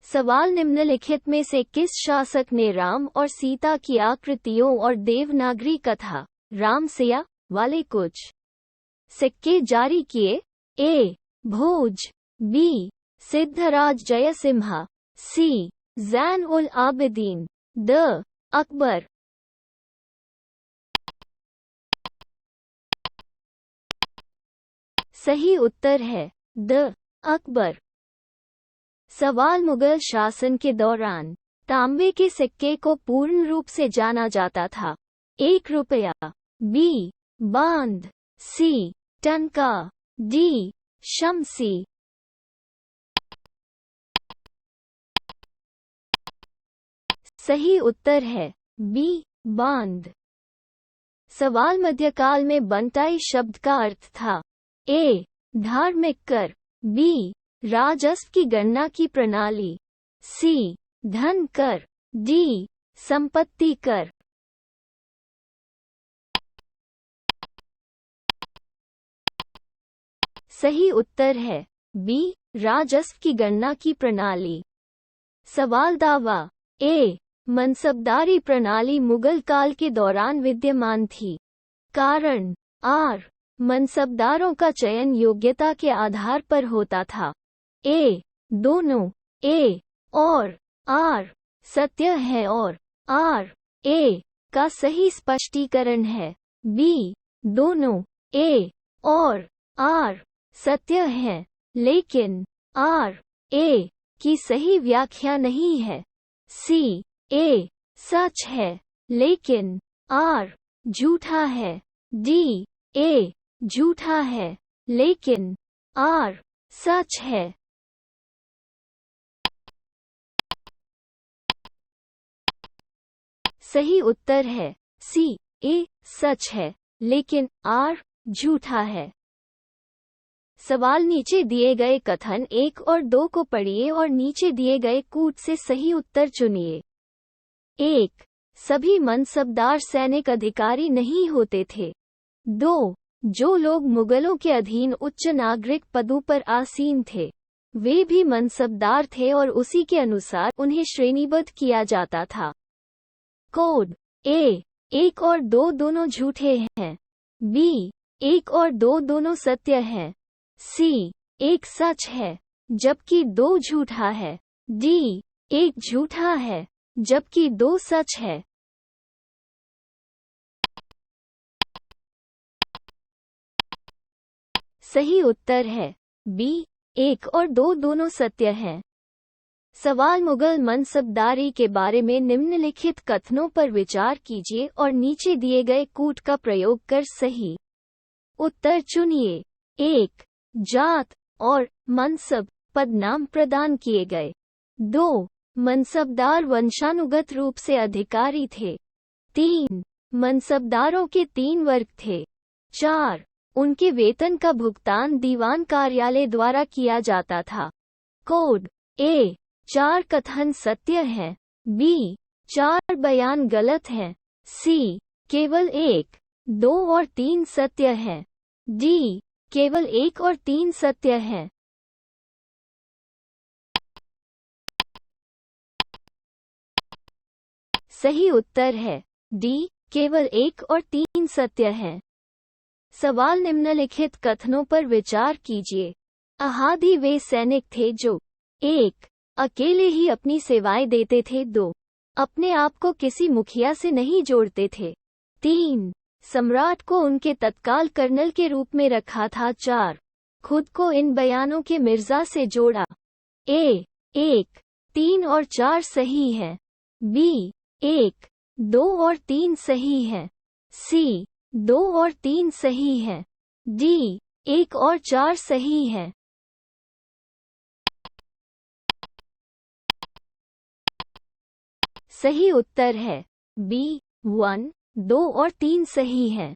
सवाल निम्नलिखित में से किस शासक ने राम और सीता की आकृतियों और देवनागरी कथा राम सिया वाले कुछ सिक्के जारी किए? A. Bhoj, B. Siddharaj Jayasimha, C. Zain ul Abidin, द. अकबर। सही उत्तर है द. अकबर। सवाल मुगल शासन के दौरान तांबे के सिक्के को पूर्ण रूप से जाना जाता था। 1 रुपया, बी. बांद, सी. टनका, डी. शमसी। सही उत्तर है बी. बांद। सवाल मध्यकाल में बंटाई शब्द का अर्थ था? ए. धार्मिक कर, बी. राजस्व की गणना की प्रणाली, सी. धन कर, डी. संपत्ति कर। सही उत्तर है बी. राजस्व की गणना की प्रणाली। सवाल दावा। ए. मनसबदारी प्रणाली मुगल काल के दौरान विद्यमान थी। कारण आर. मनसबदारों का चयन योग्यता के आधार पर होता था। ए. दोनों, ए और आर सत्य है और आर ए का सही स्पष्टीकरण है। बी. दोनों, ए और आर सत्य है लेकिन आर ए की सही व्याख्या नहीं है। सी. ए सच है लेकिन आर झूठा है। डी. ए झूठा है लेकिन आर सच है। सही उत्तर है सी. ए सच है लेकिन आर झूठा है। सवाल नीचे दिए गए कथन 1 और 2 को पढ़िए और नीचे दिए गए कूट से सही उत्तर चुनिए। 1. सभी मनसबदार सैनिक अधिकारी नहीं होते थे। 2. जो लोग मुगलों के अधीन उच्च नागरिक पदों पर आसीन थे वे भी मनसबदार थे और उसी के अनुसार उन्हें श्रेणीबद्ध किया जाता था। कोड। ए. 1 और 2 दोनों झूठे हैं। बी. 1 और 2 दोनों सत्य हैं। सी. 1 सच है जबकि 2 झूठा है। डी. 1 झूठा है जबकि 2 सच है। सही उत्तर है बी. 1 और 2 दोनों सत्य हैं। सवाल मुगल मनसबदारी के बारे में निम्नलिखित कथनों पर विचार कीजिए और नीचे दिए गए कूट का प्रयोग कर सही उत्तर चुनिए। 1. जात और मनसब पद नाम प्रदान किए गए। 2. मनसबदार वंशानुगत रूप से अधिकारी थे। 3. मनसबदारों के 3 वर्ग थे। 4. उनके वेतन का भुगतान दीवान कार्यालय द्वारा किया जाता था। कोड। ए. 4 कथन सत्य हैं। बी. 4 बयान गलत हैं। सी. केवल 1, 2 और 3 सत्य हैं। डी. केवल 1 और 3 सत्य हैं। सही उत्तर है डी. केवल 1 और 3 सत्य हैं। सवाल निम्नलिखित कथनों पर विचार कीजिए। अहादी वे सैनिक थे जो 1. अकेले ही अपनी सेवाएं देते थे। 2. अपने आप को किसी मुखिया से नहीं जोड़ते थे। 3. सम्राट को उनके तत्काल कर्नल के रूप में रखा था। 4. खुद को इन बयानों के मिर्जा से जोड़ा। ए. 1, 3 और 4 सही है। बी. 1, 2 और 3 सही है। सी. 2 और 3 सही है। डी. 1 और 4 सही है। सही उत्तर है बी. 1, 2 और 3 सही है।